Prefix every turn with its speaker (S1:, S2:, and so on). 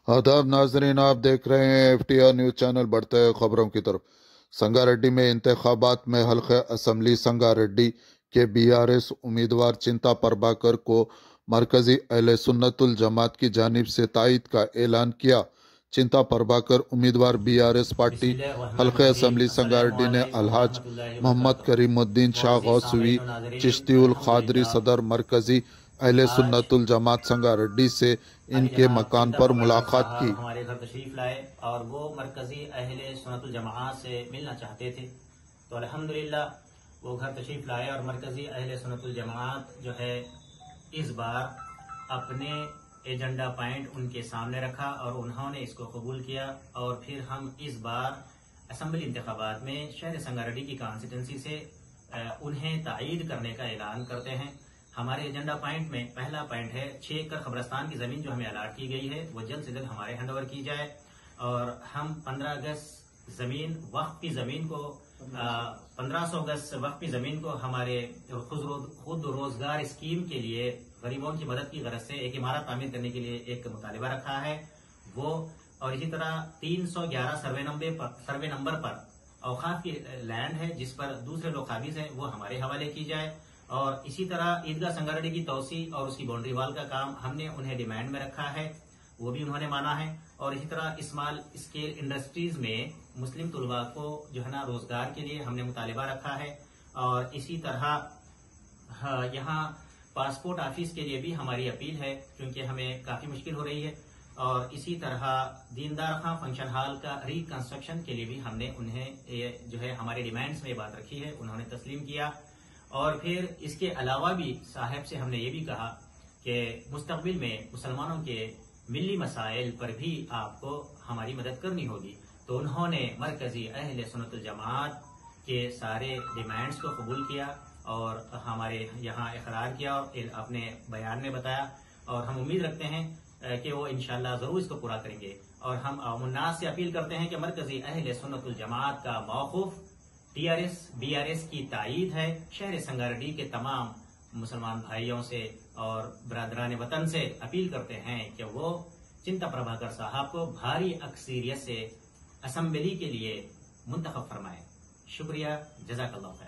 S1: आदाब नाजरीन, आप देख रहे हैं FTR न्यूज चैनल। बढ़ते हैं खबरों की तरफ। संगारेड्डी में इंतखाबात में हल्के असम्बली संगारेड्डी के BRS उम्मीदवार चिंता प्रभाकर को मरकजी अहले सुन्नतुल जमात की जानिब से तायद का ऐलान किया। चिंता प्रभाकर उम्मीदवार BRS पार्टी हल्के असम्बली संगारेड्डी ने अलहाज मोहम्मद करीमुद्दीन शाह गौसवी चिश्ती उल खादरी सदर मरकजी अहले
S2: आज
S1: सुन्नतुल जमात संगारेड्डी से इनके
S2: जनाब
S1: मकान
S2: चिंता
S1: पर
S2: प्रभाकर
S1: मुलाकात
S2: साहब
S1: की।
S2: हमारे घर तशरीफ लाए और वो मरकजी अहले सुन्नतुल जमात से मिलना चाहते थे। तो अल्हम्दुलिल्लाह वो घर तशरीफ लाए और मरकजी अहले सुन्नतुल जमात जो है इस बार अपने एजेंडा पॉइंट उनके सामने रखा और उन्होंने इसको कबूल किया। और फिर हम इस बार असम्बली इंतखाबात में शहर संगारेड्डी की कॉन्स्टिट्यूंसी से उन्हें तायद करने का ऐलान करते हैं। हमारे एजेंडा पॉइंट में पहला पॉइंट है 6 एकड़ खबरस्तान की जमीन जो हमें अलाट की गई है वो जल्द से जल्द हमारे हैंड ओवर की जाए और हम 15 अगस्त जमीन वक्फ की जमीन को 1500 अगस्त वक्फ की जमीन को हमारे खुद रोजगार स्कीम के लिए गरीबों की मदद की गरज से एक इमारत तामीर करने के लिए एक मुतालिबा रखा है वो। और इसी तरह 311 सर्वे नंबर पर औकाफ की लैंड है जिस पर दूसरे लोग काबिज हैं वो हमारे हवाले की जाए। और इसी तरह ईदगाह संगारेड्डी की तोसी और उसकी बाउंड्री वाल का काम हमने उन्हें डिमांड में रखा है, वो भी उन्होंने माना है। और इसी तरह स्मॉल स्केल इंडस्ट्रीज में मुस्लिम तलबा को जो है ना रोजगार के लिए हमने मुतालिबा रखा है। और इसी तरह यहाँ पासपोर्ट ऑफिस के लिए भी हमारी अपील है क्योंकि हमें काफी मुश्किल हो रही है। और इसी तरह दीनदार खां फंक्शन हॉल का रिकंस्ट्रक्शन के लिए भी हमने उन्हें जो है हमारे डिमांड्स में ये बात रखी है, उन्होंने तस्लीम किया। और फिर इसके अलावा भी साहब से हमने ये भी कहा कि मुस्तकबिल में मुसलमानों के मिली मसाइल पर भी आपको हमारी मदद करनी होगी। तो उन्होंने मरकजी अहले सुन्नतुल जमात के सारे डिमांड्स को कबूल किया और हमारे यहाँ इकरार किया और अपने बयान में बताया। और हम उम्मीद रखते हैं कि वो इंशाल्लाह जरूर इसको पूरा करेंगे। और हम अवामुन्नास से अपील करते हैं कि मरकजी अहले सुन्नतुल जमात का मौक़िफ़ BRS की तायीद है। शहर संगारेड्डी के तमाम मुसलमान भाइयों से और बरादरान वतन से अपील करते हैं कि वो चिंता प्रभाकर साहब को भारी अक्सरियत से असम्बली के लिए मुंतखब फरमाएं। शुक्रिया, जज़ाकल्लाह खैर।